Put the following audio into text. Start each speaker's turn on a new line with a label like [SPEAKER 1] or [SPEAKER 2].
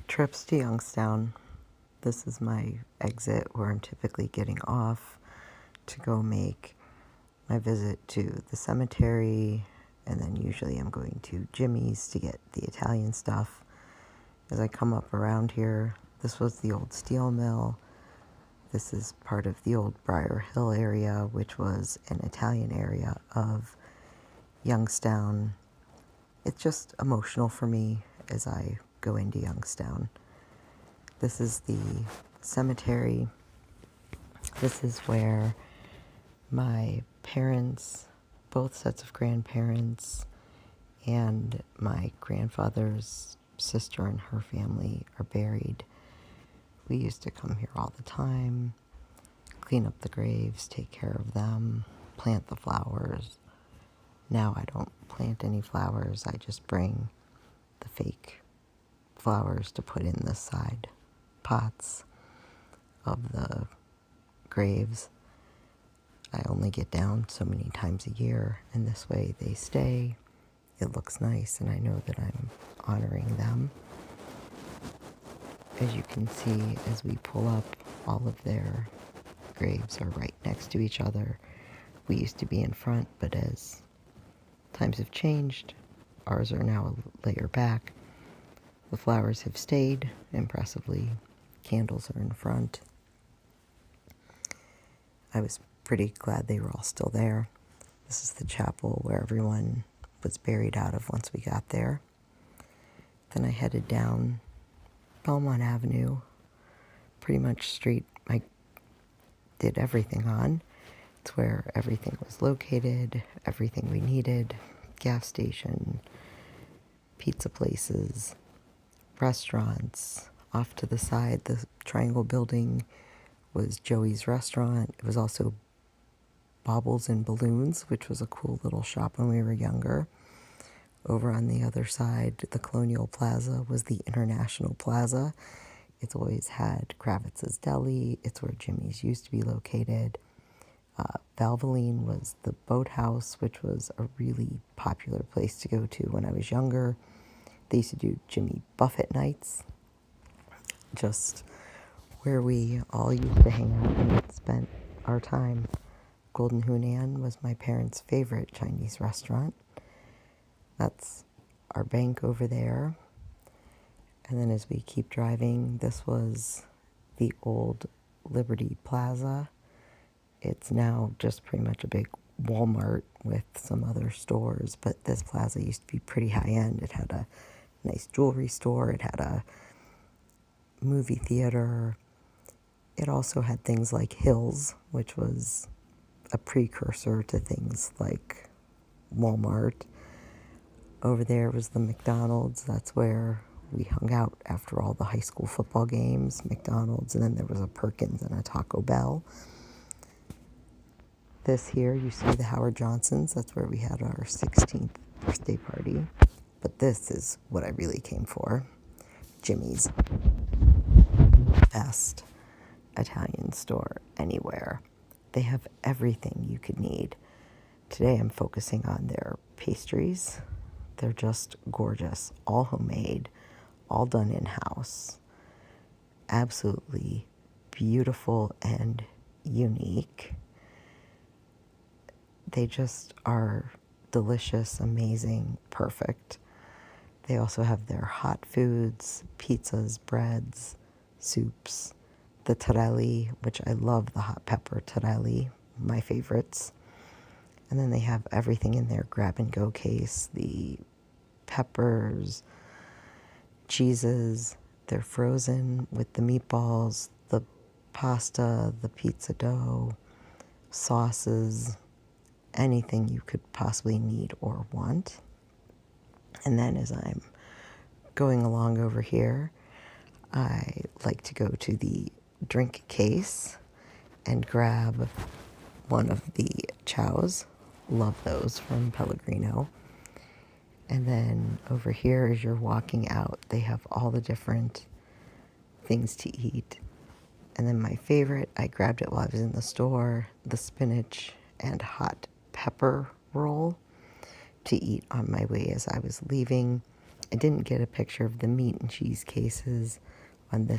[SPEAKER 1] Trips to Youngstown. This is my exit where I'm typically getting off to go make my visit to the cemetery, and then usually I'm going to Jimmy's to get the Italian stuff. As I come up around here, this was the old steel mill. This is part of the old Briar Hill area, which was an Italian area of Youngstown. It's just emotional for me as I go into Youngstown. This is the cemetery. This is where my parents, both sets of grandparents, and my grandfather's sister and her family are buried. We used to come here all the time, clean up the graves, take care of them, plant the flowers. Now I don't plant any flowers. I just bring the fake flowers to put in the side pots of the graves. I only get down so many times a year, and this way they stay. It looks nice, and I know that I'm honoring them. As you can see, as we pull up, all of their graves are right next to each other. We used to be in front, but as times have changed, ours are now a layer back. The flowers have stayed impressively. Candles are in front. I was pretty glad they were all still there. This is the chapel where everyone was buried out of once we got there. Then I headed down Belmont Avenue, pretty much street I did everything on. It's where everything was located, everything we needed, gas station, pizza places, restaurants. Off to the side, the triangle building was Joey's restaurant. It was also Baubles and Balloons, which was a cool little shop when we were younger. Over on the other side, the Colonial Plaza was the International Plaza. It's always had Kravitz's Deli. It's where Jimmy's used to be located. Valvoline was the boathouse, which was a really popular place to go to when I was younger. They used to do Jimmy Buffett nights, just where we all used to hang out and spent our time. Golden Hunan was my parents' favorite Chinese restaurant. That's our bank over there. And then as we keep driving, this was the old Liberty Plaza. It's now just pretty much a big Walmart with some other stores, but this plaza used to be pretty high-end. It had a nice jewelry store. It had a movie theater. It also had things like Hills, which was a precursor to things like Walmart. Over there was the McDonald's. That's where we hung out after all the high school football games. McDonald's, and then there was a Perkins and a Taco Bell. This here, you see the Howard Johnsons. That's where we had our 16th birthday party. But this is what I really came for. Jimmy's. Best Italian store anywhere. They have everything you could need. Today I'm focusing on their pastries. They're just gorgeous. All homemade. All done in-house. Absolutely beautiful and unique. They just are delicious, amazing, perfect. They also have their hot foods, pizzas, breads, soups, the torelli, which I love the hot pepper torelli, my favorites. And then they have everything in their grab-and-go case, the peppers, cheeses. They're frozen with the meatballs, the pasta, the pizza dough, sauces, anything you could possibly need or want. And then as I'm going along over here, I like to go to the drink case and grab one of the chows. Love those from Pellegrino. And then over here, as you're walking out, they have all the different things to eat. And then my favorite, I grabbed it while I was in the store, the spinach and hot pepper roll to eat on my way as I was leaving. I didn't get a picture of the meat and cheese cases on this